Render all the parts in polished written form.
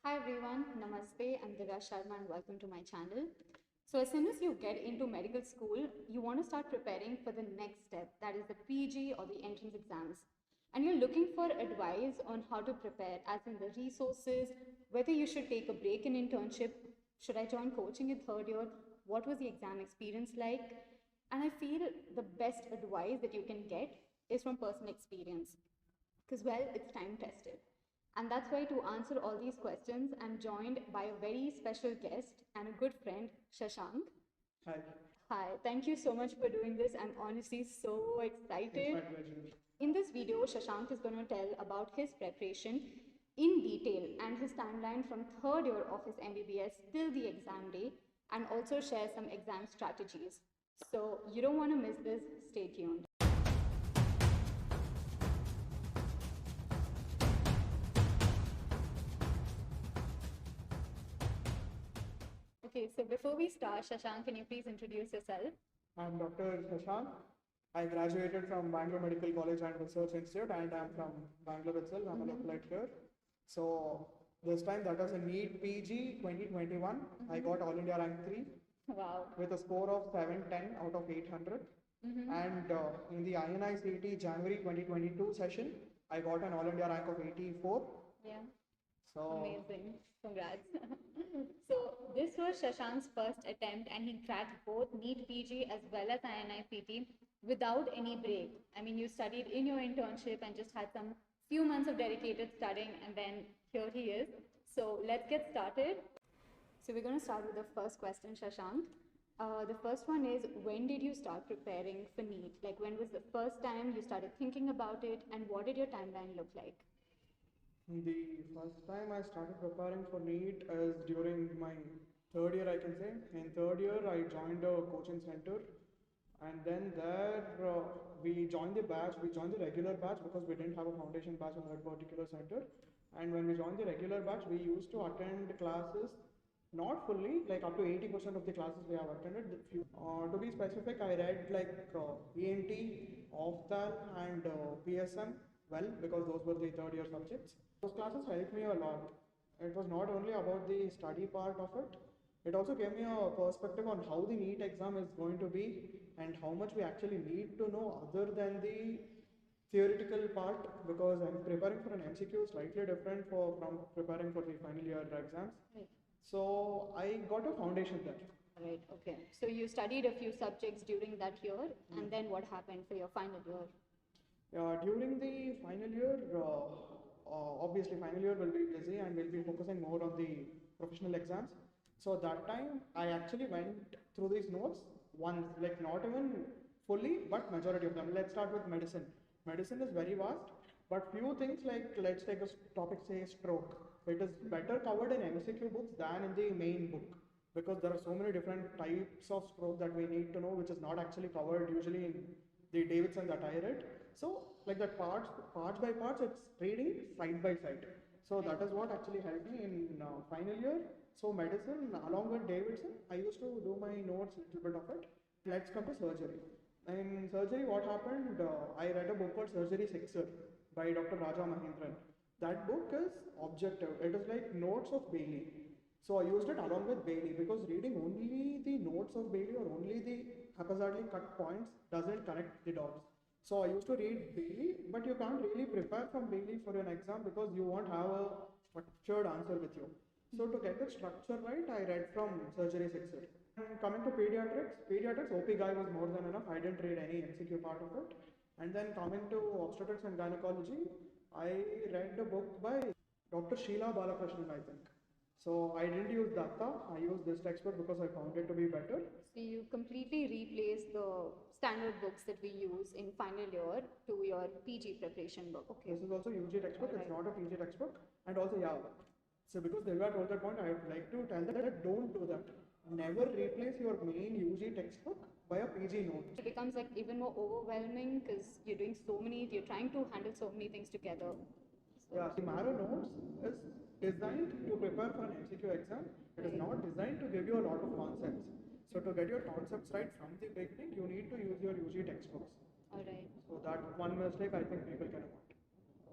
Hi everyone, Namaste. I'm Divya Sharma and welcome to my channel. So, as soon as you get into medical school, you want to start preparing for the next step, that is the PG or the entrance exams. And you're looking for advice on how to prepare, as in the resources, whether you should take a break in internship, should I join coaching in third year, what was the exam experience like? And I feel the best advice that you can get is from personal experience because, well, it's time tested. And that's why, to answer all these questions, I'm joined by a very special guest and a good friend, Shashank. Hi, Hi, thank you so much for doing this. I'm honestly so it's excited. my pleasure. In this video, Shashank is going to tell about his preparation in detail and his timeline from third year of his MBBS till the exam day, and also share some exam strategies. So, you don't want to miss this. Stay tuned. Okay, so before we start, Shashank, can you please introduce yourself? I'm Dr. Shashank. I graduated from Bangalore Medical College and Research Institute, and I'm from Bangalore itself. I'm a local here. So this time that was a NEET PG 2021. I got All India Rank 3 Wow. with a score of 710 out of 800. And in the INI CET January 2022 session, I got an All India rank of 84. Yeah. So Amazing. Congrats. So this was Shashank's first attempt and he cracked both NEET PG as well as INI PT without any break. I mean, you studied in your internship and just had some few months of dedicated studying, and then here he is. So let's get started. So we're going to start with the first question, Shashank. The first one is, when did you start preparing for NEET? Like, when was the first time you started thinking about it, and what did your timeline look like? the first time I started preparing for NEET is during my third year, I can say. In third year, I joined a coaching center, and then there we joined the batch. We joined the regular batch because we didn't have a foundation batch in that particular center. And when we joined the regular batch, we used to attend classes not fully, like up to 80% of the classes we have attended. To be specific, I read like ENT, OFTAL, and PSM well because those were the third year subjects. Those classes helped me a lot. It was not only about the study part of it, it also gave me a perspective on how the NEET exam is going to be and how much we actually need to know other than the theoretical part, because I'm preparing for an MCQ slightly different from preparing for the final year exams. Right. So I got a foundation there. Right, okay. So you studied a few subjects during that year, and then what happened for your final year? During the final year, obviously final year will be busy and we'll be focusing more on the professional exams. So that time I actually went through these notes once, like not even fully, but majority of them. Let's start with medicine. Medicine is very vast, but few things like let's take a topic, say stroke. It is better covered in MCQ books than in the main book because there are so many different types of stroke that we need to know, which is not actually covered usually in the Davidson that I read. So like that parts by parts, it's reading side by side. So that is what actually helped me in final year. So medicine along with Davidson, I used to do my notes a little bit of it. Let's come to surgery. In surgery, what happened? I read a book called Surgery Sixer by Dr. Raja Mahendran. That book is objective. It is like notes of Bailey. So I used it along with Bailey because reading only the notes of Bailey or only the haphazardly cut points doesn't connect the dots. So I used to read Bailey, but you can't really prepare from Bailey for an exam because you won't have a structured answer with you. So to get the structure right, I read from Surgery Sixer. And coming to pediatrics, OP guy was more than enough. I didn't read any MCQ part of it. And then coming to obstetrics and gynecology, I read a book by Dr. Sheila Balakrishnan, I think. So I didn't use Datta, I used this textbook because I found it to be better. So you completely replaced the standard books that we use in final year to your PG preparation book. Okay. This is also UG textbook, Alright. it's not a PG textbook. And also, yeah. So because Dilwar told that point, I would like to tell that don't do that. Never replace your main UG textbook by a PG note. It becomes like even more overwhelming because you're trying to handle so many things together. Yeah, the Marrow Notes is designed to prepare for an MCQ exam. It is not designed to give you a lot of concepts. So to get your concepts right from the beginning, you need to use your UG textbooks. Alright. So that one mistake I think people can avoid.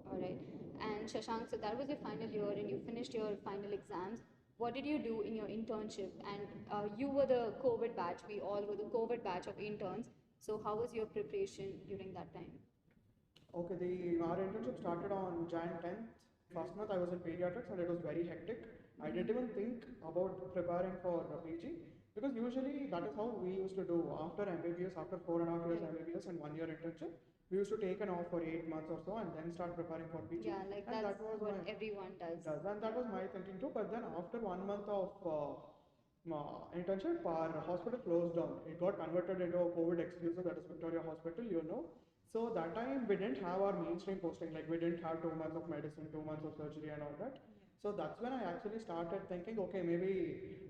Alright. And Shashank, so that was your final year and you finished your final exams, what did you do in your internship? And you were the COVID batch. We all were the COVID batch of interns. So how was your preparation during that time? Okay, our internship started on Jan 10th. First month I was in pediatrics and it was very hectic. I didn't even think about preparing for PG because usually that is how we used to do after MBBS, after 4.5 years Right. MBBS and 1 year internship. We used to take an off for 8 months or so and then start preparing for PG. Yeah, like And that's that was what my everyone does. and that was my thinking too. But then after 1 month of internship, our hospital closed down. It got converted into a COVID exclusive, that is Victoria Hospital, you know. So that time we didn't have our mainstream posting, like we didn't have 2 months of medicine, 2 months of surgery and all that. So that's when I actually started thinking, okay, maybe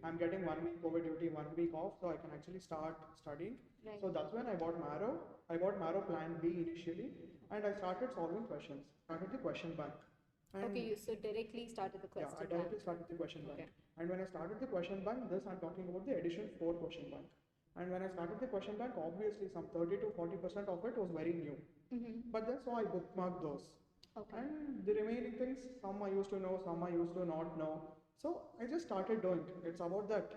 I'm getting 1 week COVID duty, 1 week off, so I can actually start studying. Right. So that's when I bought Marrow. I bought Marrow Plan B initially, and I started solving questions. Started the question bank. And Okay, you so directly started the yeah, question I directly started the question bank. Okay. And when I started the question bank, this I'm talking about the edition 4 question bank. And when I started the question bank, obviously some 30 to 40% of it was very new. Mm-hmm. But then so I bookmarked those. Okay. And the remaining things, some I used to know, some I used to not know. So I just started doing it. It's about that.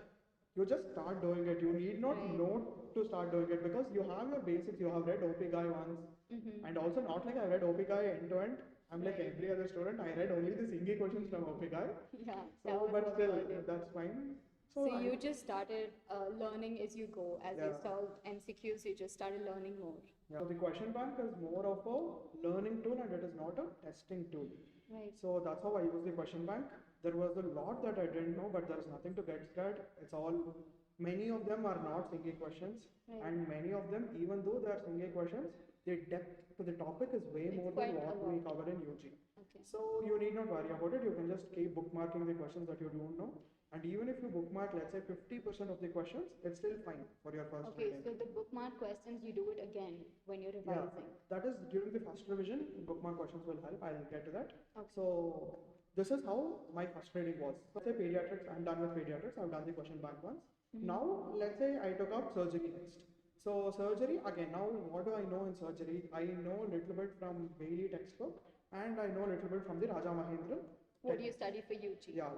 You just start doing it. You need not Right. know to start doing it because you have your basics. You have read OP Guy once. Mm-hmm. And also not like I read OP Guy end to end. I'm like Right. every other student. I read only the Singi questions from OP Guy. Yeah, that So, was but what we still, all did. that's fine. So I, you just started learning as you go. As you Yeah. solved MCQs, you just started learning more. yeah. So the question bank is more of a learning tool and it is not a testing tool. Right. So that's how I use the question bank. There was a lot that I didn't know, but there is nothing to get scared. It's all, many of them are not thinking questions, Right. and many of them, even though they are thinking questions, the depth to the topic is way It's more quite than a what we lot. cover in UG. Okay. So you need not worry about it. You can just keep bookmarking the questions that you don't know. And even if you bookmark, let's say 50% of the questions, it's still fine for your first Okay, reading. so the bookmark questions, you do it again when you're Yeah, revising. that is during the first revision, bookmark questions will help. I'll get to that. Okay. So this is how my first reading was. Let's say pediatrics, I'm done with pediatrics. I've done the question bank once. Mhm. Now let's say I took up surgery next. So surgery again. Now what do I know in surgery? I know a little bit from Bailey textbook, and I know a little bit from the Raja Mahendran. What do you study for UG? Yeah.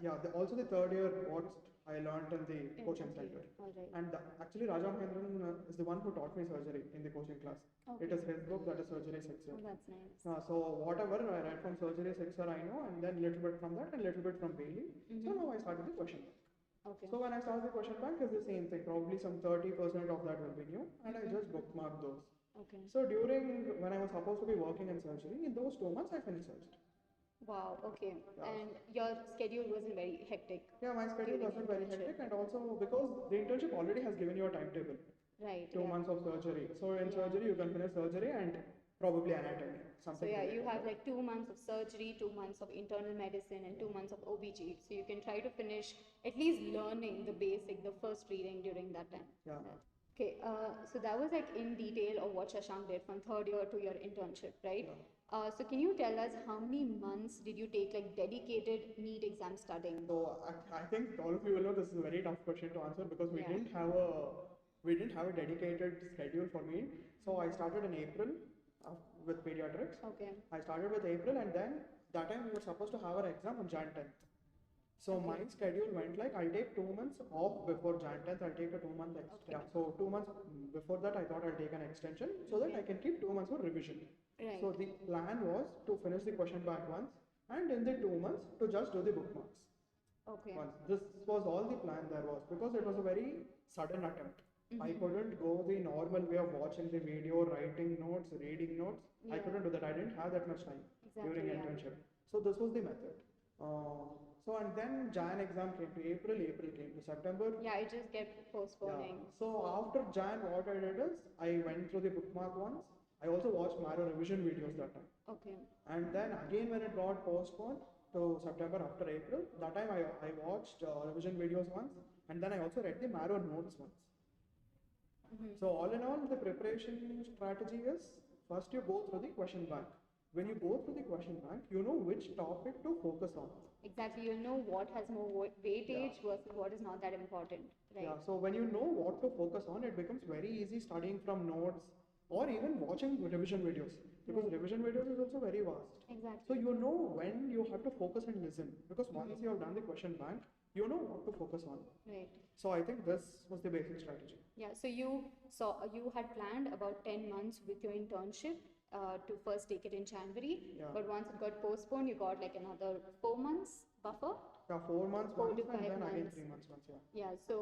Yeah. Also the third year, what I learned in the coaching Okay. center. All right. And actually, Raja Mahendran is the one who taught me surgery in the coaching class. Okay. It is his book that is Surgery Sixer. Oh, that's nice. So whatever I read from Surgery Sixer, I know, and then little bit from that, and little bit from Bailey. So Mhm. now I started the question bank. Okay. So when I started the question bank, it's the same thing. Probably some 30% of that will be new, and I Mhm. just bookmarked those. Okay. So during when I was supposed to be working in surgery, in those 2 months, I finished surgery. Wow. Okay. Yeah. And your schedule wasn't very hectic. Yeah, my schedule During wasn't very internship. hectic, and also because the internship already has given you a timetable, Right. 2 months of surgery. So in Yeah. surgery, you can finish surgery and probably anatomy, So something. yeah, related you to have that. like 2 months of surgery, 2 months of internal medicine, and 2 months of OBG. So you can try to finish at least learning the basic, the first reading during that time. Yeah. Okay, so that was like in detail of what Shashank did from third year to your internship, right? Yeah. So can you tell us how many months did you take like dedicated NEET exam studying? So I think all of you will know this is a very tough question to answer because Yeah. we didn't have a dedicated schedule for me. So I started in April with pediatrics. Okay. I started with April, and then that time we were supposed to have our exam on Jan 10th. So Okay. my schedule went like I'll take 2 months off before Jan 10th. I'll take a 2 month extra. Okay. Yeah, so 2 months before that, I thought I'll take an extension so that I Okay. can keep 2 months for revision. Right. So the plan was to finish the question bank once, and in the 2 months to just do the bookmarks Okay. once. This was all the plan there was because it was a very sudden attempt. I Mhm. couldn't go the normal way of watching the video, writing notes, reading notes. I Yeah. couldn't do that. I didn't have that much time Exactly, during yeah. internship. So this was the method. So and then Jan exam came to April, April came to September. Yeah, I just kept postponing. So after Jan, what I did is I went through the bookmark ones. I also watched Marrow revision videos that time. Okay. And then again when it got postponed to September after April, that time I watched revision videos once, and then I also read the Marrow notes once. Mhm. So all in all, the preparation strategy is first you go through the question bank. When you go through the question bank, you know which topic to focus on. Exactly, you'll know what has more weightage versus what is not that important, right? Yeah, so when you know what to focus on, it becomes very easy studying from notes, or even watching revision videos, because Right. revision videos is also very vast. So Exactly. you know when you have to focus and listen, because once you have done the question bank, you know what to focus on. Right. So I think this was the basic strategy. Yeah, so you had planned about 10 months with your internship to first take it in January, Yeah. but once it got postponed, you got like another 4 months buffer. Yeah, 4 months 4 once to and 5 then again months. 3 months once. Yeah. Yeah, so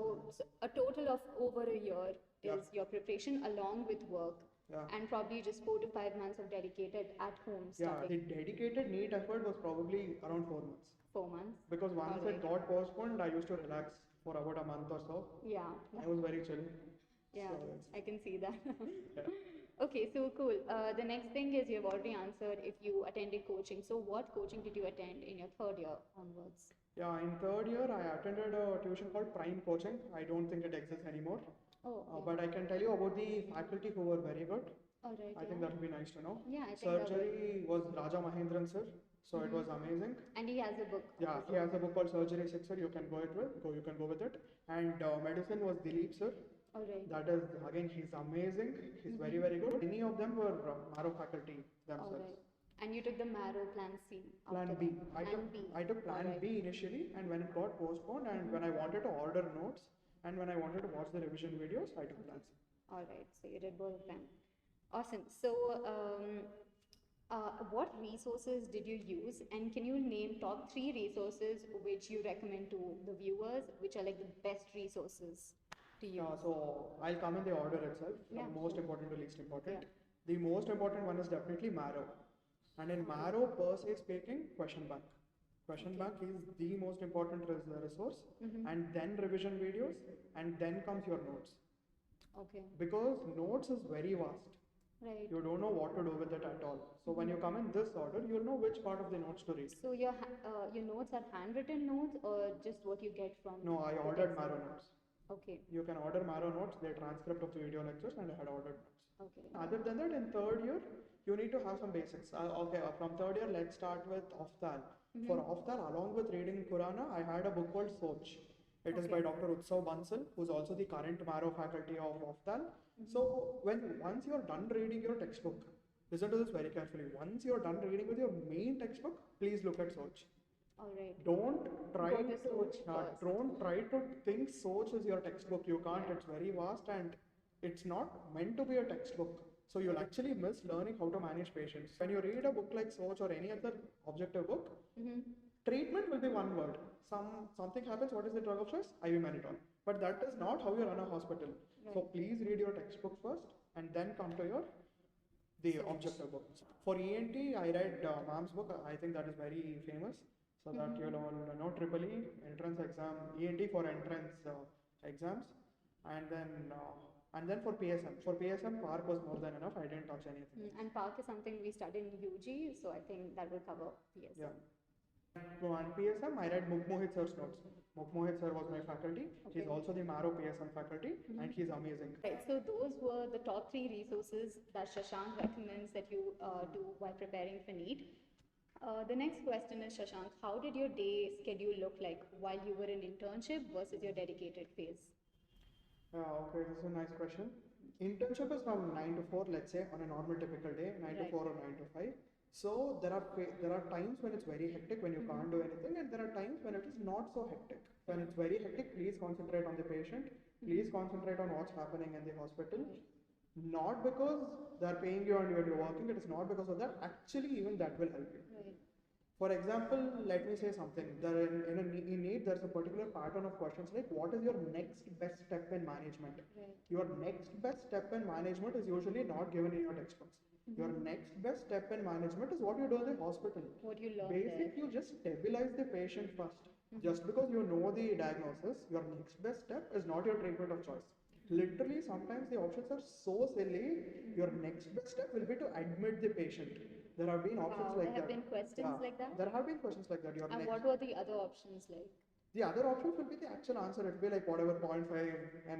a total of over a year Yeah. is your preparation along with work, Yeah. and probably just 4 to 5 months of dedicated at home Yeah, the studying. dedicated NEET effort was probably around 4 months. 4 months. Because once Alright. it got postponed, I used to relax for about a month or so. Yeah, I was very chill. yeah, So it's- I can see that. Yeah. Okay, so cool. The next thing is you've already answered if you attended coaching. So what coaching did you attend in your third year onwards? Yeah, in third year, I attended a tuition called Prime Coaching. I don't think it exists anymore. Oh, okay. But I can tell you about the faculty who were very good. All right, I think that would be nice to know. Yeah, I think that would. Surgery was Raja Mahendran sir, so it was amazing. And he has a book. Yeah, he has a book called Surgery 6 sir, you can go you can go with it. And medicine was Dilip sir. All right. That is, again, he's amazing. He's very, very good. Many of them were Maro faculty All themselves. right. And you took the Marrow Plan C. Plan after B. that. I took Plan Alright. B initially, and when it got postponed, and when I wanted to order notes, and when I wanted to watch the revision videos, I took Plan C. All right. So you did both of them. Awesome. So, what resources did you use? And can you name top 3 resources which you recommend to the viewers, which are like the best resources to use? Yeah, so I'll come in the order itself, Yeah, from most sure. important to least important. Yeah. The most important one is definitely Marrow. And in Marrow, per se speaking, question bank. Question bank is the most important resource, and then revision videos, and then comes your notes. Okay. Because notes is very vast. Right. You don't know what to do with it at all. So when you come in this order, you'll know which part of the notes to read. So your notes are handwritten notes or just what you get from? No, I the ordered text? Marrow notes. Okay. You can order Marrow notes, the transcript of the video lectures, and I had ordered notes. Okay. Other than that, in third year, you need to have some basics. From third year, let's start with Ofthal. For Ofthal, along with reading Purana, I had a book called Soch. It is by Okay. Dr. Utsav Bansal, who's also the current Marrow faculty of Ofthal. So once you're done reading your textbook, listen to this very carefully. Once you're done reading with your main textbook, please look at Soch. All right. Don't try Go to Soch first. don't try to think Soch is your textbook. You can't. Yeah. It's very vast and it's not meant to be a textbook. So you'll actually miss learning how to manage patients. When you read a book like Soch or any other objective book, treatment will be one word. Something happens. What is the drug of choice? IV mannitol. But that is not how you run a hospital. So please read your textbook first and then come to the objective book. For ENT, I read Mam's book. I think that is very famous. So that you'll all know triple E entrance exam, ENT for entrance exams, and then for PSM. For PSM, PARC was more than enough. I didn't touch anything. And PARC is something we studied in UG, so I think that will cover PSM. Yeah. And PSM, I read Mukmohit sir's notes. Mukmohit sir was my faculty. He's Okay. also the Marrow PSM faculty, and he's amazing. Right, so those were the top 3 resources that Shashank recommends that you do while preparing for NEET. The next question is, Shashank, how did your day schedule look like while you were in internship versus your dedicated phase? Okay, this is a nice question. Internship is from 9 to 4, let's say, on a normal typical day, 9 to Right. 4 or 9 to 5. So there are times when it's very hectic, when you can't do anything, and there are times when it is not so hectic. When it's very hectic, please concentrate on the patient. Please concentrate on what's happening in the hospital. Not because they're paying you and you're working, it is not because of that. Actually, even that will help you. Right. For example, let me say something. There in NEET, there's a particular pattern of questions like, what is your next best step in management? Right. Your next best step in management is usually not given in your textbooks. Your next best step in management is what you do in the hospital. What you learn Basic, you just stabilize the patient first. Just because you know the diagnosis, your next best step is not your treatment of choice. Literally, sometimes the options are so silly. Your next best step will be to admit the patient. There have been options Wow, like there have that. been questions like that? There have been questions like that. Your And next, what were the other options like? the other options will be the actual answer. It will be like whatever 0.5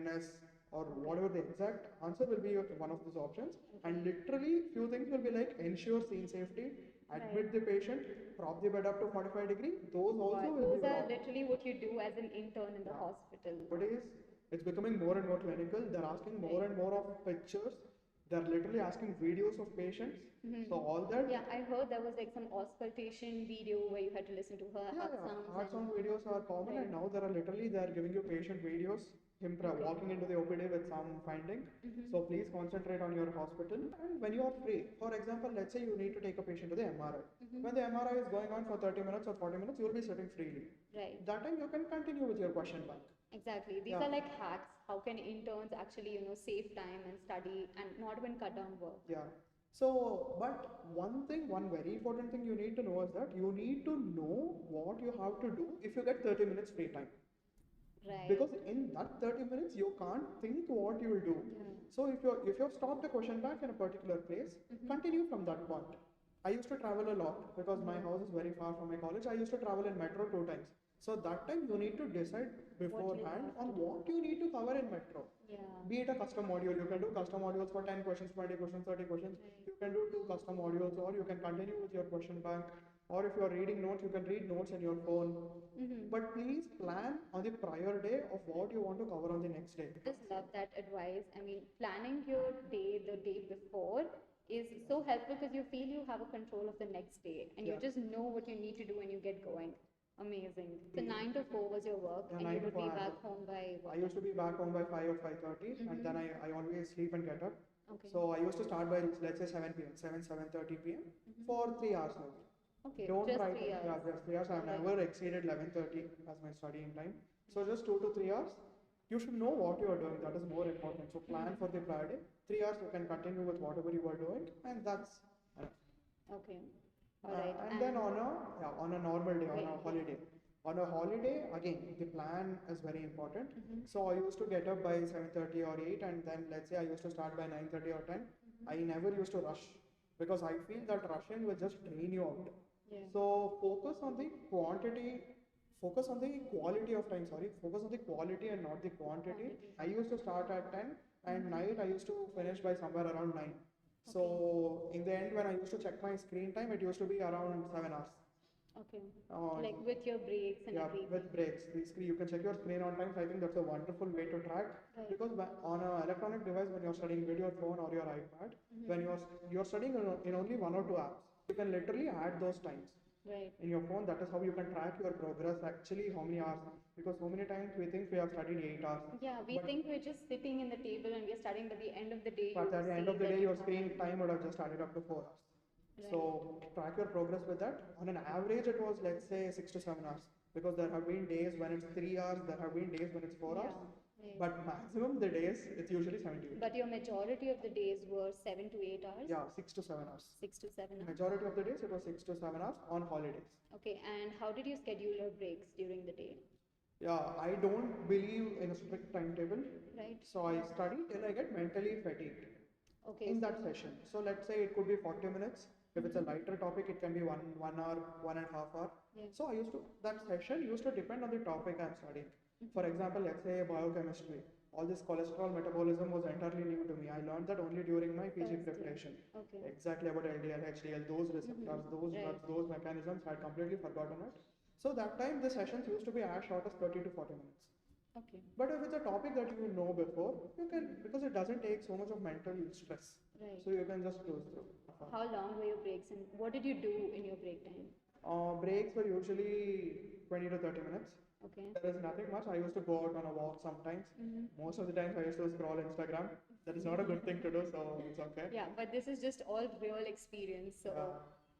NS or whatever the exact answer will be one of those options. And literally, few things will be like ensure scene safety, admit the patient, prop the bed up to 45 degree. Those also Wow, will those be are wrong. literally what you do as an intern in the hospital. Nowadays, it's becoming more and more clinical. They're asking more and more of pictures. They're literally asking videos of patients. So all that. Yeah, I heard there was like some auscultation video where you had to listen to her heart sounds. Heart sound videos are common, Right. and now they are giving you patient videos, him walking into the OPD with some finding. So please concentrate on your hospital. And when you are free, for example, let's say you need to take a patient to the MRI. When the MRI is going on for 30 minutes or 40 minutes, you will be sitting freely. Right. That time you can continue with your question bank. Exactly. These Yeah. are like hacks. How can interns actually, save time and study and not even cut down work? Yeah. So, but one very important thing you need to know is that you need to know what you have to do if you get 30 minutes free time. Right. Because in that 30 minutes you can't think what you will do. Yeah. So if you've stopped the question bank in a particular place, continue from that point. I used to travel a lot because my house is very far from my college. I used to travel in metro 2 times. So that time you need to decide beforehand on what you need to cover in metro. Yeah. Be it a custom module, you can do custom modules for 10 questions, 20 questions, 30 questions. Right. You can do 2 custom modules, or you can continue with your question bank. Or if you are reading notes, you can read notes in your phone. But please plan on the prior day of what you want to cover on the next day. Just love that advice. I mean, planning your day the day before is so helpful because you feel you have a control of the next day and you Yeah. just know what you need to do when you get going. Amazing. So 9 to 4 was your work, Yeah, and 9 you to would be 4 back home by what I used to time? be back home by 5 or 5:30, and then I always sleep and get up. Okay. So I used to start by, let's say, 7 p.m., 7:30 p.m. for 3 hours maybe. Okay, Don't just try 3 to, hours. yeah, just 3 hours. I've Right. never exceeded 11:30 as my studying time. So just 2 to 3 hours. You should know what you are doing. That is more important. So plan for the prior day. 3 hours you can continue with whatever you are doing, and that's enough. Okay. All right. And then on a normal day, on a Wait, holiday. On a holiday, again, the plan is very important. So I used to get up by 7:30 or 8, and then let's say I used to start by 9:30 or 10. I never used to rush because I feel that rushing will just drain you out. Yeah. So focus on the quantity, focus on the quality of time, sorry, focus on the quality and not the quantity. I used to start at 10, and night I used to finish by somewhere around 9. So in the end, when I used to check my screen time, it used to be around 7 hours. Okay. Uh, Like with your breaks and yeah, everything. with breaks. You can check your screen on time. So I think that's a wonderful way to track. Right. Because on an electronic device, when you're studying with your phone or your iPad, when you're studying in only 1 or 2 apps, you can literally add those times. Right. In your phone, that is how you can track your progress. Actually, how many hours? Because so many times we think we have studied 8 hours. Yeah, we But think we're just sitting in the table and we're studying, but the end of the day, But you at the end see of the that day, you your have- screen time would have just added up to 4 hours. Right. So track your progress with that. On an average, it was, let's say, 6 to 7 hours. Because there have been days when it's 3 hours, there have been days when it's 4 hours. Right. But maximum the days, it's usually 78. But your majority of the days were 7 to 8 hours? Yeah, 6 to 7 hours. 6 to 7 hours. Majority of the days, it was 6 to 7 hours on holidays. Okay, and how did you schedule your breaks during the day? Yeah, I don't believe in a strict timetable. Right. So I study till I get mentally fatigued Okay. in that session. So let's say it could be 40 minutes. If it's a lighter topic, it can be 1 hour, 1.5 hours. Yeah. So that session used to depend on the topic I'm studying. For example, let's say biochemistry. All this cholesterol metabolism was entirely new to me. I learned that only during my PG First year. preparation. Okay. Exactly about LDL, HDL, those receptors, those Right. drugs, those mechanisms, I had completely forgotten it. So that time the sessions used to be as short as 30 to 40 minutes. Okay. But if it's a topic that you know before, you can, because it doesn't take so much of mental stress. Right. So you can just cruise through. How long were your breaks and what did you do in your break time? Breaks were usually 20 to 30 minutes. Okay. There is nothing much. I used to go out on a walk sometimes. Most of the times I used to scroll Instagram. That is not a good thing to do, so it's okay. Yeah, but this is just all real experience, so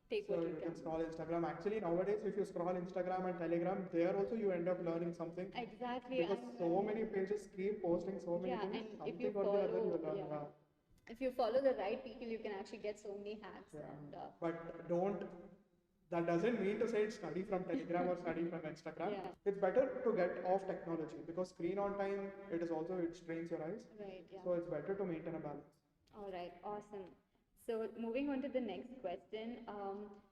take So what you you can can. scroll Instagram. Actually, nowadays, if you scroll Instagram and Telegram, there also you end up learning something. Exactly. Because so many pages keep posting so many Yeah, things. and if Something you or the other you follow, learn. yeah. If you follow the right people, you can actually get so many hacks. Yeah. And, But don't. That doesn't mean to say study from Telegram or study from Instagram. Yeah. It's better to get off technology because screen on time, it strains your eyes. right, yeah. So it's better to maintain a balance. All right, awesome. So moving on to the next question.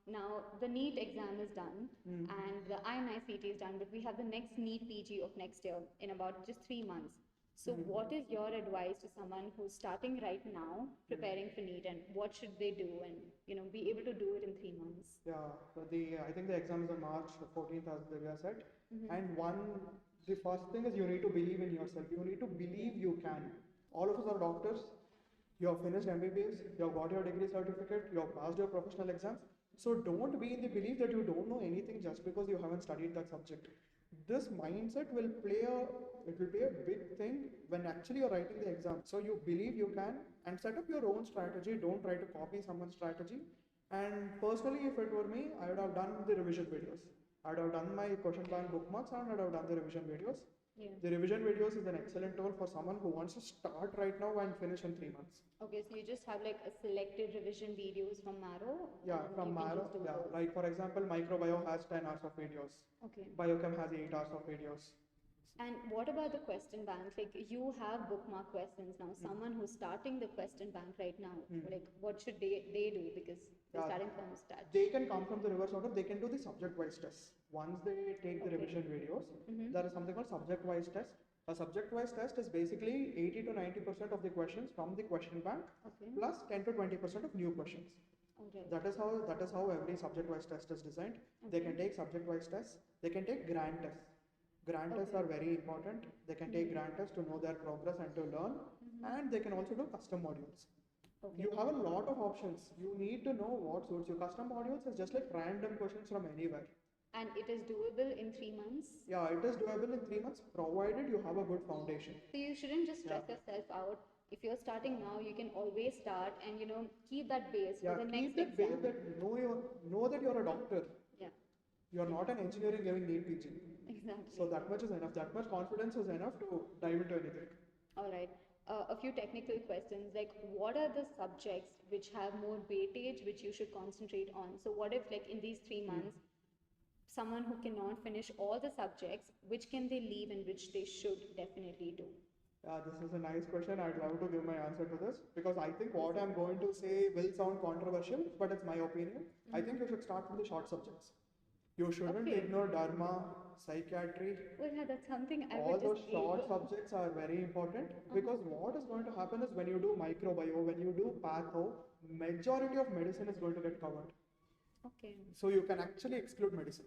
Now the NEET exam is done and the INI-CET is done, but we have the next NEET PG of next year in about just 3 months. So what is your advice to someone who's starting right now preparing for NEET, and what should they do and be able to do it in 3 months? Yeah, so I think the exam is on March 14th, as Divya said. And the first thing is you need to believe in yourself. You need to believe you can. All of us are doctors. You have finished MBBS, you have got your degree certificate, you have passed your professional exams. So don't be in the belief that you don't know anything just because you haven't studied that subject. This mindset will play a big thing when actually you're writing the exam. So you believe you can and set up your own strategy. Don't try to copy someone's strategy. And personally, if it were me, I would have done the revision videos. I'd have done my question bank bookmarks and I'd have done the revision videos. Yeah. The revision videos is an excellent tool for someone who wants to start right now and finish in 3 months. Okay, so you just have like a selected revision videos from Marrow. Yeah, and from you can Maro. just do Yeah, those. like for example, Microbio has 10 hours of videos. Okay. Biochem has 8 hours of videos. And what about the question bank? Like you have bookmark questions now. Someone who's starting the question bank right now, like what should they do because they're Yeah. starting from scratch? They can come from the reverse order. They can do the subject-wise tests. Once they take the Okay. revision videos, there is something called subject-wise test. A subject-wise test is basically 80 to 90% of the questions from the question bank Okay. plus 10 to 20% of new questions. Alright. That is how every subject-wise test is designed. They can take subject-wise tests. They can take grant tests. Grant tests Okay. are very important. They can take grant tests to know their progress and to learn. And they can also do custom modules. Okay. You have a lot of options. You need to know what suits you. Custom modules is just like random questions from anywhere. And it is doable in 3 months. Yeah, it is doable in 3 months, provided you have a good foundation. So you shouldn't just stress yourself out. If you're starting now, you can always start and keep that base Yeah, for the keep next that exam. base that know that you're a doctor. Yeah, You're not an engineering giving NEET PG. exactly. So that much is enough. That much confidence is enough to dive into anything. All right. A few technical questions like what are the subjects which have more weightage which you should concentrate on? So what if like in these 3 months, someone who cannot finish all the subjects, which can they leave and which they should definitely do? Yeah, this is a nice question. I'd love to give my answer to this because I think what I'm going to say will sound controversial, but it's my opinion. I think you should start from the short subjects. You shouldn't Okay. ignore Dharma, psychiatry. Well, yeah, that's something I All would those just short leave. subjects are very important because what is going to happen is when you do microbio, when you do patho, majority of medicine is going to get covered. Okay. So you can actually exclude medicine.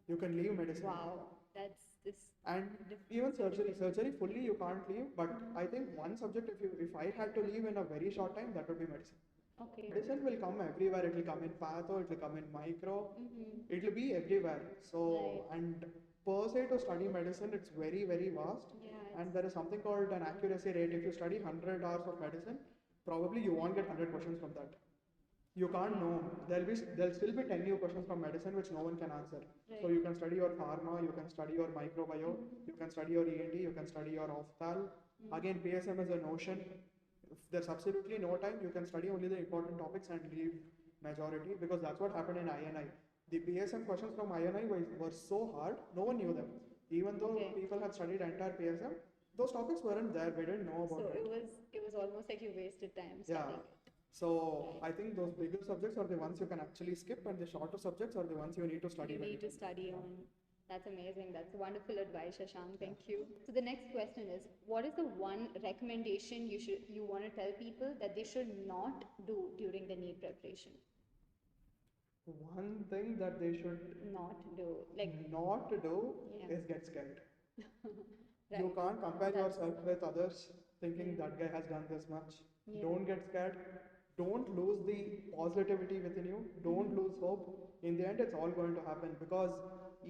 You can leave medicine. Wow, that's this. And even surgery fully you can't leave. But I think one subject, if I had to leave in a very short time, that would be medicine. Okay. Medicine will come everywhere. It will come in patho, it will come in micro, Mm-hmm. it will be everywhere. So, Right. and per se to study medicine, it's very, very vast. Yeah. And there is something called an accuracy rate. If you study 100 hours of medicine, probably you won't get 100 questions from that. You can't know. There'll still be 10 new questions from medicine which no one can answer. So Right. you can study your pharma, you can study your microbio, you can study your ENT, you can study your ophthal. Again, PSM is a notion. If there's absolutely no time, you can study only the important topics and leave majority because that's what happened in INI. The PSM questions from INI were so hard, no one knew them. Even though Okay. people had studied entire PSM, those topics weren't there. We didn't know So about it. it was almost like you wasted time Yeah. studying it. So I think those bigger subjects are the ones you can actually skip, and the shorter subjects are the ones you need to study. You very need to well. study on. That's amazing. That's wonderful advice, Shashank. Thank you. So the next question is, what is the one recommendation you want to tell people that they should not do during the NEET preparation? One thing that they should Not do. Like, not do Yeah. is get scared. right. You can't compare That's- yourself with others thinking that guy has done this much. Yeah. Don't get scared. Don't lose the positivity within you. Don't lose hope. In the end, it's all going to happen because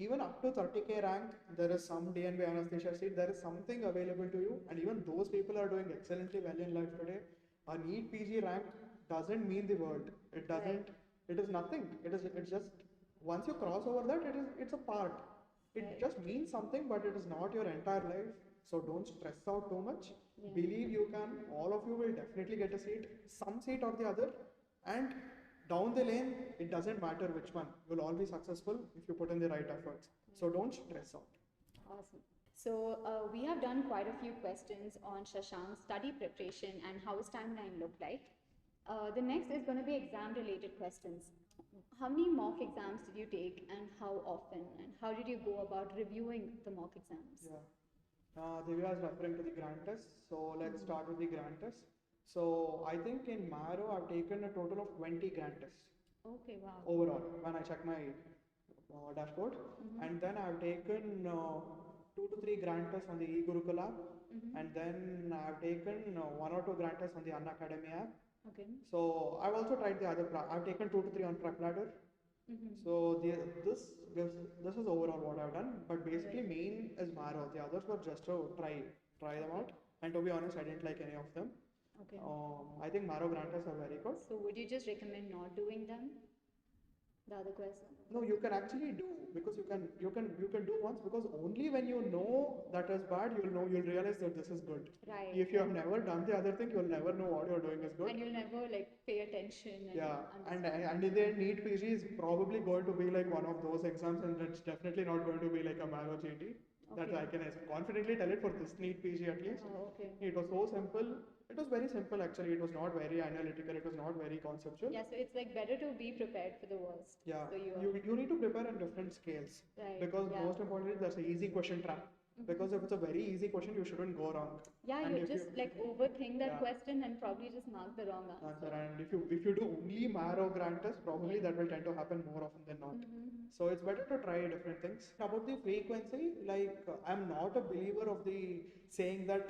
even up to 30K rank, there is some DNB anesthesia seat. There is something available to you, and even those people are doing excellently well in life today. A NEET PG rank doesn't mean the world. It doesn't. It is nothing. It's just once you cross over that, it's a part. It Right. just means something, but it is not your entire life. So don't stress out too much. Yeah. Believe you can. All of you will definitely get a seat, some seat or the other. And down the lane, it doesn't matter which one. You'll all be successful if you put in the right efforts. So don't stress out. Awesome. So we have done quite a few questions on Shashank's study preparation and how his timeline looked like. The next is going to be exam-related questions. How many mock exams did you take and how often? And how did you go about reviewing the mock exams? Yeah. Divya is referring to the grant test. So let's start with the grant test. So I think in Maro, I've taken a total of 20 grant tests Okay, wow. overall when I check my dashboard. And then I've taken 2 to 3 grant tests on the eGurukul app, and then I've taken 1 or 2 grant tests on the Unacademy app. Okay. So I've also tried the other. I've taken 2 to 3 on PrepLadder. So this is overall what I've done. But basically, main is Maro. The others were just to try them out. And to be honest, I didn't like any of them. Okay. I think Maro grant tests are very good. So would you just recommend not doing them? The other question. No, you can actually do, because you can do once, because only when you know that is bad, you'll realize that this is good. Right. If you have never done the other thing, you'll never know what you're doing is good. And you'll never like pay attention. And Yeah, and understand. in the end, NEET PG is probably going to be like one of those exams, and it's definitely not going to be like a Maro GT. That Okay. I can confidently tell it for this NEET PG at least. Oh, okay. It was so simple. It was very simple actually. It was not very analytical. It was not very conceptual. Yeah, so it's like better to be prepared for the worst. Yeah, So you need to prepare on different scales. Right, Because yeah. most importantly, there's an easy question trap. Because if it's a very easy question, you shouldn't go wrong. Yeah, And you if just like overthink that Yeah. question and probably just mark the wrong answer. answer, and if you do only Maro grant test, probably that will tend to happen more often than not. So it's better to try different things. About the frequency, like I'm not a believer of the saying that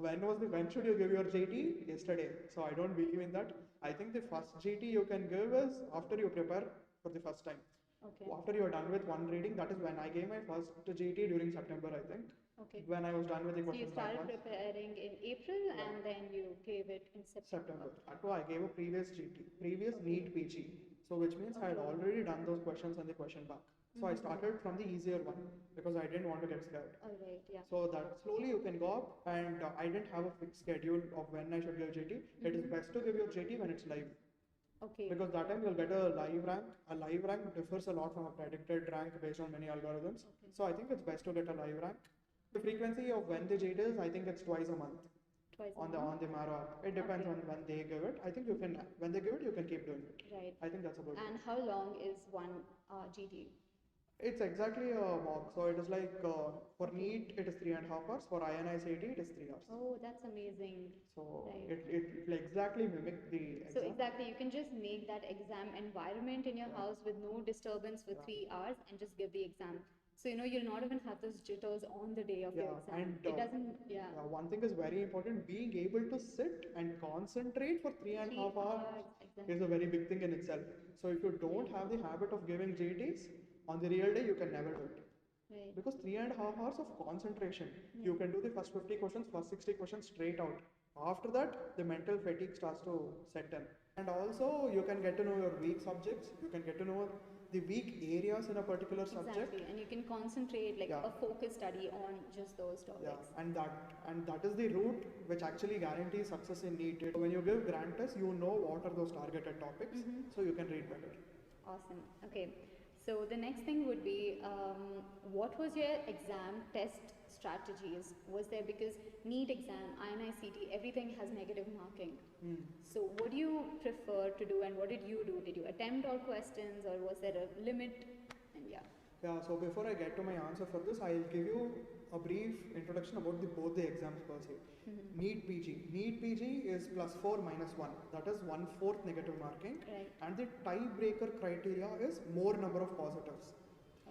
when should you give your GT? Yesterday. So I don't believe in that. I think the first GT you can give is after you prepare for the first time. Okay. After you are done with one reading, that is when I gave my first GT during September, I think. Okay. When I was done with the So you questions started back once. preparing in April and then you gave it in September. September. That I gave a previous GT, previous NEET PG. So which means I had already done those questions and the question bank. So I started from the easier one because I didn't want to get scared. All right, yeah. So that slowly you can go up, and I didn't have a fixed schedule of when I should give GT. It is best to give your GT when it's live, Okay. because that time you'll get a live rank. A live rank differs a lot from a predicted rank based on many algorithms. So I think it's best to get a live rank. The frequency of when the GT is, I think it's twice a month Twice on a month. the Maro app. It depends on when they give it. I think you can, when they give it, you can keep doing it. Right. I think that's about it. And how long is one GT? It's exactly a mock. So it is like for NEET it is 3.5 hours. For INI-CET it is 3 hours. Oh, that's amazing. So Right. it will exactly mimic the So exam. exactly, you can just make that exam environment in your house with no disturbance for 3 hours and just give the exam. So you'll not even have those jitters on the day of your exam. and It doesn't, yeah. one thing is very important. Being able to sit and concentrate for 3.5 hours Exactly. is a very big thing in itself. So if you don't have the habit of giving GTs on the real day, you can never do it. Right. Because 3.5 hours of concentration, you can do the first 50 questions, first 60 questions straight out. After that, the mental fatigue starts to set in. And also, you can get to know your weak subjects, you can get to know the weak areas in a particular subject. Exactly, and you can concentrate like Yeah. a focus study on just those Yeah, topics. and that is the route which actually guarantees success in NEET. When you give grant tests, you know what are those targeted topics, so you can read better. Awesome. Okay. So the next thing would be, what was your exam test strategies? Was there, because NEET exam, INI-CET, everything has negative marking. So what do you prefer to do, and what did you do? Did you attempt all questions, or was there a limit? And yeah. Yeah, so before I get to my answer for this, I'll give you a brief introduction about both the exams per se. NEET PG. NEET PG is +4 -1. That is 1/4 negative marking. Right. And the tiebreaker criteria is more number of positives.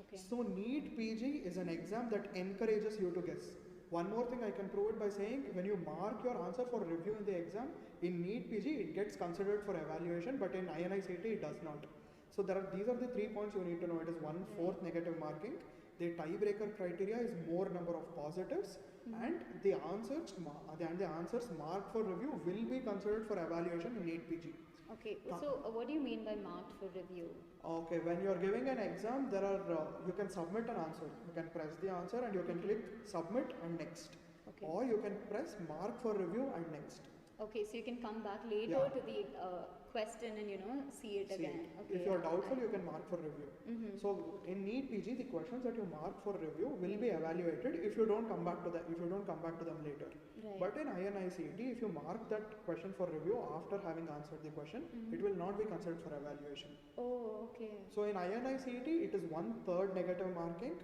Okay. So NEET PG is an exam that encourages you to guess. One more thing I can prove it by saying, when you mark your answer for review in the exam, in NEET PG it gets considered for evaluation, but in INI-CET it does not. So these are the 3 points you need to know. It is 1/4 negative marking. The tiebreaker criteria is more number of positives, and the answers marked for review will be considered for evaluation in NEET PG. Okay. So what do you mean by marked for review? Okay, when you are giving an exam, there are you can submit an answer. You can press the answer and you can click submit and next, Okay. or you can press mark for review and next. Okay, so you can come back later Yeah. to the question and see it See, again. Okay. if you are doubtful, you can mark for review. So in NEET PG, the questions that you mark for review will be evaluated if you don't come back to them later. Right. But in INI-CET, if you mark that question for review after having answered the question, it will not be considered for evaluation. Oh, okay. So in INI-CET, it is 1/3 negative marking,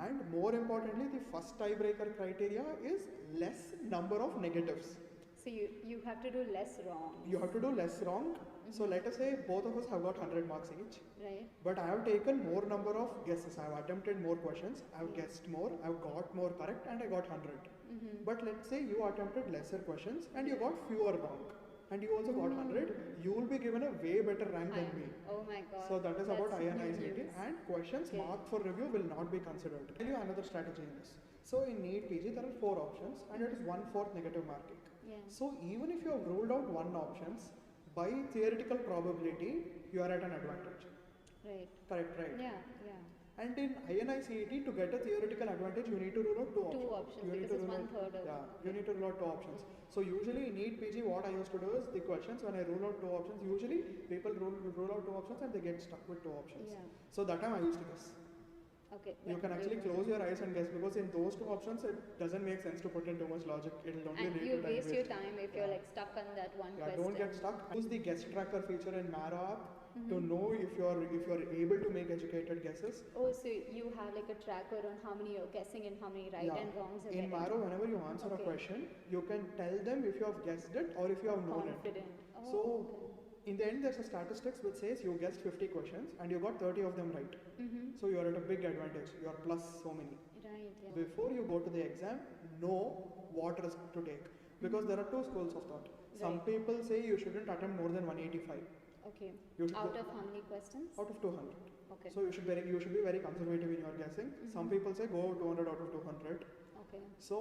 and more importantly, the first tiebreaker criteria is less number of negatives. So you have to do less wrong. You have to do less wrong, So let us say both of us have got 100 marks each. Right. But I have taken more number of guesses. I have attempted more questions. I have Yeah. guessed more. I have got more correct, and I got 100. Mm-hmm. But let's say you attempted lesser questions and you got fewer wrong, and you also got 100. You will be given a way better rank than me. Oh my god. So that is about That's new INICET, news. and questions Okay. marked for review will not be considered. I'll tell you another strategy in this. So in NEET PG there are 4 options, and it is 1/4 negative marking. Yeah. So even if you have ruled out one options, by theoretical probability you are at an advantage. Right. Correct, right? Yeah. Yeah. And in INICET, to get a theoretical advantage, you need to rule out two options. Two options You need because to it's rule out- 1/3 of. Yeah, you need to rule out 2 options. So usually in NEET PG, what I used to do is the questions when I rule out 2 options. Usually people rule out 2 options and they get stuck with 2 options. Yeah. So that time I used to guess. Okay. You can actually close your eyes and guess, because in those 2 options it doesn't make sense to put in too much logic. It will only And lead you to time waste your wasting. time if you're like stuck on that one Yeah, question. don't get stuck. Use the guess tracker feature in Maro app to Mhm. know if you're able to make educated guesses. Oh, so you have like a tracker on how many you're guessing and how many right Yeah. and wrongs you're In getting. Maro, whenever you answer a Okay. question, you can tell them if you have guessed it or if you have known it. Confident. Oh, So, okay. in the end, there's a statistics which says you guessed 50 questions and you got 30 of them right. Mm-hmm. So you are at a big advantage. You are plus so many. Right. Yeah. Before you go to the exam, know what risk to take, because there are 2 schools of thought. Some Right. people say you shouldn't attempt more than 185. Okay. You should Out go of how many questions? out of 200. Okay. So you should be very conservative in your guessing. Some Mhm. people say go 200 out of 200. Okay. So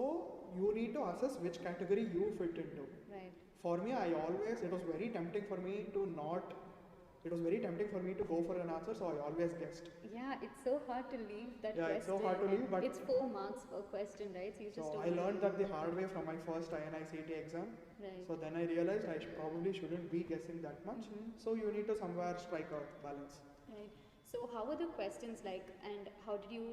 you need to assess which category you fit into. Right. For me, it was very tempting for me to not, it was very tempting for me to go for an answer, so I always guessed. Yeah, it's so hard to leave that Yeah, question. it's so hard to leave, and but- it's 4 marks per question, right? So you just So don't I learned really- that the hard way from my first INICET exam. Right. So then I realized I probably shouldn't be guessing that much. Mhm. So you need to somewhere strike a balance. Right. So how were the questions like, and how did you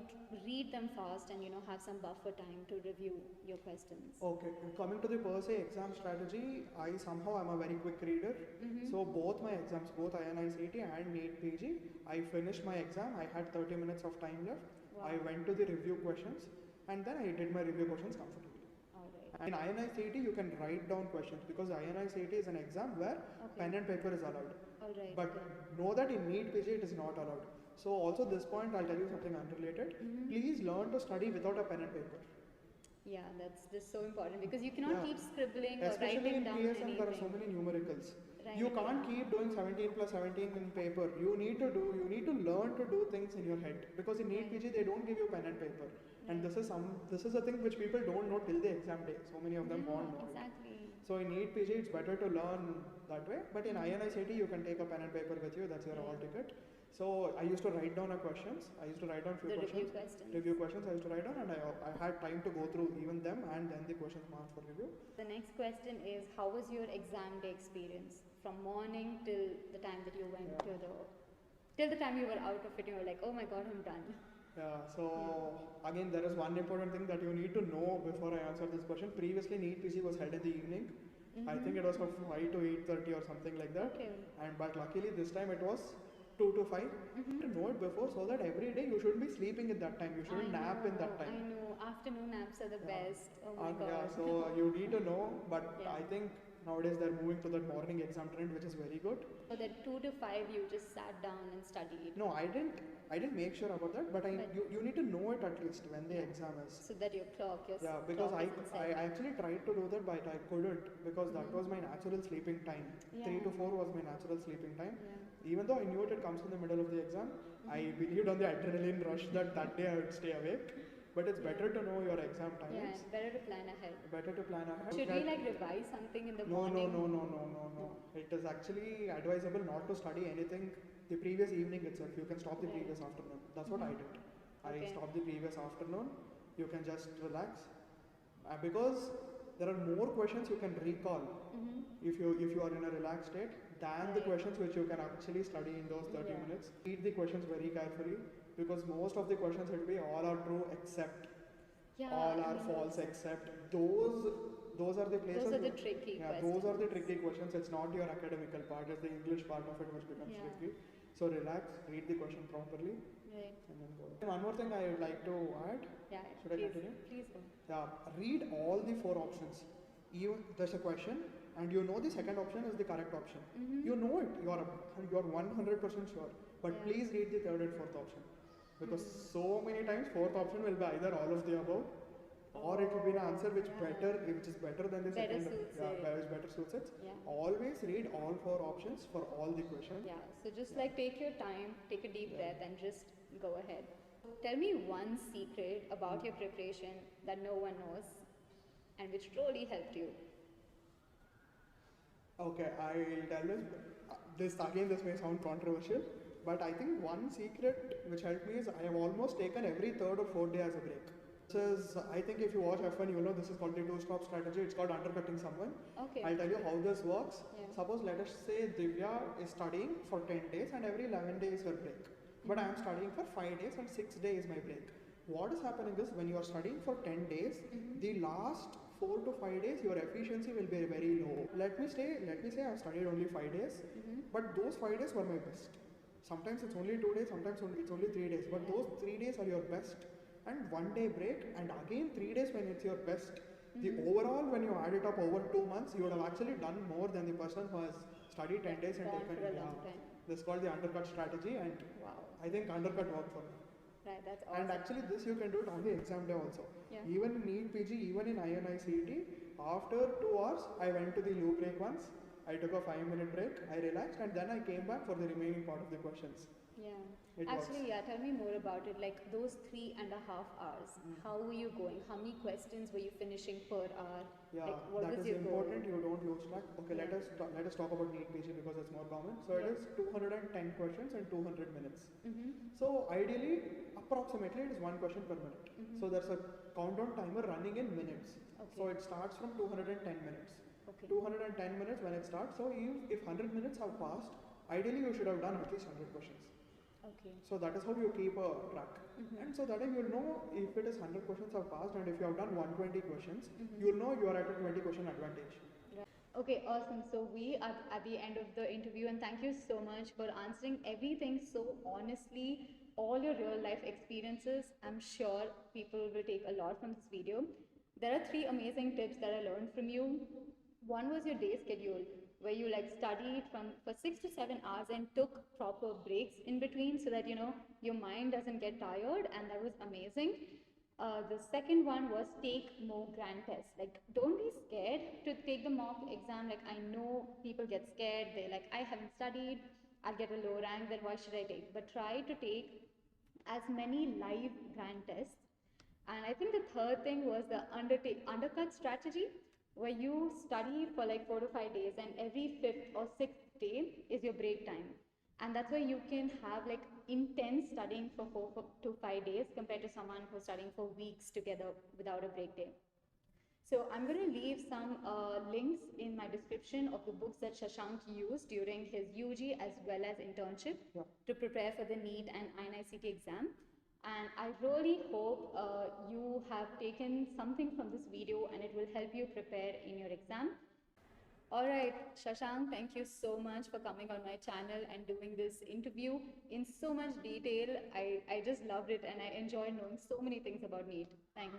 read them fast and have some buffer time to review your questions? Okay, coming to the per se exam strategy, I somehow am a very quick reader. Mhm. So both my exams, both INICET and NEET PG, I finished my exam. I had 30 minutes of time left. Wow. I went to the review questions, and then I did my review questions comfortably. All right. And in INICET, you can write down questions, because INICET is an exam where Okay. pen and paper is allowed. All right. But okay. know that in NEET PG it is not allowed. So also this point, I'll tell you something unrelated. Mhm. Please learn to study without a pen and paper. Yeah, that's so important because you cannot Yeah. keep scribbling or Especially writing in down PSM, anything. there are so many numericals. Right, You can't yeah. keep doing 17 plus 17 in paper. You need to learn to do things in your head, because in NEET Right. PG they don't give you pen and paper. And Right. this is a thing which people don't know till the exam day. So many of them Yeah, won't know it. exactly. So in NEET PG it's better to learn that way, but in INICET you can take a pen and paper with you. That's your Yeah. hall ticket. So I used to write down questions. I used to write down few The review questions. questions. Review questions I used to write down, and I had time to go through even them and then the questions marked for review. The next question is, how was your exam day experience from morning till the time that you went Yeah. to till the time you were out of it? You were like, oh my god, I'm done. Yeah, so again, there is one important thing that you need to know before I answer this question. Previously, NEET PG was held in the evening. I think it was from 5 to 8:30 or something like that. Okay. But luckily this time it was 2 to 5. Mhm. To know it before, so that every day you shouldn't be sleeping at that time. You shouldn't nap in that time. I know. Afternoon naps are the Yeah. best. Oh my god. Yeah, so you need to know. But Yeah. I think nowadays they're moving to that morning exam trend, which is very good. So that 2 to 5 you just sat down and studied. No, I didn't make sure about that, but But- you need to know it at least when the Yeah. exam is. So that your clock, Yeah, because clock I isn't set. actually tried to do that, but I couldn't, because that Mhm. was my natural sleeping time. 3 to Yeah. 4 was my natural sleeping time. Yeah. Even though I knew it comes in the middle of the exam, I Mhm. believed on the adrenaline rush that day I would stay awake. But it's Yeah. better to know your exam Yeah, timings. it's better to plan ahead. Better to plan ahead. Should we like revise something in the No, no, morning? no. It is actually advisable not to study anything the previous evening itself. You can stop the Right. previous afternoon. That's what I Mhm. did. Okay. I stopped the previous afternoon. You can just relax. Because there are more questions you can recall Mhm. if you are in a relaxed state than the Right. questions which you can actually study in those 30 Yeah. minutes. Read the questions very carefully, because most of the questions will be all are true except, Yeah, all I are mean, false except. Those are the places. those are the where- tricky yeah, questions. those are the tricky questions. It's not your academical part, it's the English part of it which becomes Yeah. tricky. So relax, read the question properly, Right. and then go. And one more thing I would like to add. Yeah. Should I please, continue? Please go. Yeah, read all the 4 options. Even there's a question, and you know the second option is the correct option. You know it, you're 100% sure. But Yeah. please read the third and fourth option, because so many times fourth option will be either all of the above, or it will be an answer which is better than the Better second. suits Yeah, it. which better suits it. Yeah. Always read all four options for all the questions. Yeah, so just like take your time, take a deep Yeah. breath, and just go ahead. Tell me one secret about your preparation that no one knows and which truly helped you. Okay, I'll tell this. This may sound controversial, but I think one secret which helped me is I have almost taken every third or fourth day as a break. This is, I think if you watch F1, you know this is called the two-stop strategy. It's called undercutting someone. Okay. I'll tell you how this works. Yeah. Suppose let us say Divya is studying for 10 days and every 11 days is her break. But I am studying for 5 days and 6 days is my break. What is happening is when you are studying for 10 days, the last 4 to 5 days your efficiency will be very low. Let me say I have studied only 5 days, but those 5 days were my best. Sometimes it's only 2 days, sometimes it's only 3 days, but those 3 days are your best. And 1 day break, and again 3 days when it's your best. The overall, when you add it up over 2 months, you would have actually done more than the person who has studied 10 days and Gone taken for a yeah. long time. This is called the undercut strategy, and Wow. I think undercut worked for me. Right, that's awesome. And actually, this you can do it on the exam day also. Yeah. Even in NEET PG, even in INI-CET, after 2 hours, I went to the loo break once. I took a 5-minute break, I relaxed, and then I came back for the remaining part of the questions. Yeah. It Actually, works. yeah, tell me more about it. Like those 3.5 hours, how were you going? How many questions were you finishing per hour? Yeah, Like, what that was is your important. goal? You don't lose track. Okay, Yeah. let us talk about NEET PG because it's more common. So it Yeah. is 210 questions and 200 minutes. Mm-hmm. So ideally, approximately, it is 1 question per minute. So there's a countdown timer running in minutes. Okay. So it starts from 210 minutes. Okay. 210 minutes when it starts. So if 100 minutes have passed, ideally you should have done at least 100 questions. Okay. So that is how you keep a track. And so that way you'll know if it is 100 questions have passed, and if you have done 120 questions, you'll know you are at a 20 question advantage. Okay, awesome. So we are at the end of the interview, and thank you so much for answering everything so honestly, all your real life experiences. I'm sure people will take a lot from this video. There are 3 amazing tips that I learned from you. One was your day schedule, where you like studied for 6 to 7 hours and took proper breaks in between so that your mind doesn't get tired, and that was amazing. The second one was take more grand tests. Like, don't be scared to take the mock exam. Like, I know people get scared. They're like, I haven't studied. I'll get a low rank. Then why should I take? But try to take as many live grand tests. And I think the third thing was the undercut strategy, where you study for like 4 to 5 days, and every fifth or sixth day is your break time. And that's why you can have like intense studying for 4 to 5 days compared to someone who's studying for weeks together without a break day. So I'm going to leave some links in my description of the books that Shashank used during his UG as well as internship to prepare for the NEET and INI-CET exam. And I really hope you have taken something from this video and it will help you prepare in your exam. All right, Shashank, thank you so much for coming on my channel and doing this interview in so much detail. I just loved it, and I enjoyed knowing so many things about NEET. Thanks.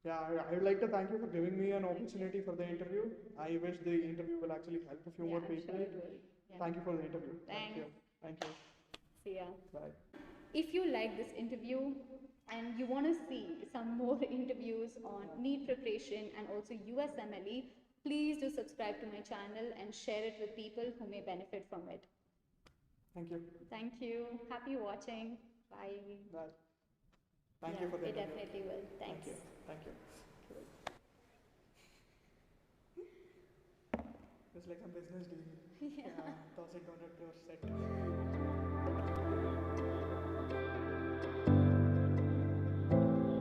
Yeah, I would like to thank you for giving me an opportunity for the interview. I wish the interview will actually help a few more I'm people. sure it will. Yeah. Thank you for the interview. Thank Thanks. you. Thank you. See ya. Bye. If you like this interview and you want to see some more interviews on NEET preparation and also USMLE, please do subscribe to my channel and share it with people who may benefit from it. Thank you. Thank you. Happy watching. Bye. Bye. Thank you for the it interview. definitely will. Thanks. Thank you. Thank you. It's like a business deal. Yeah. Toss it on a set.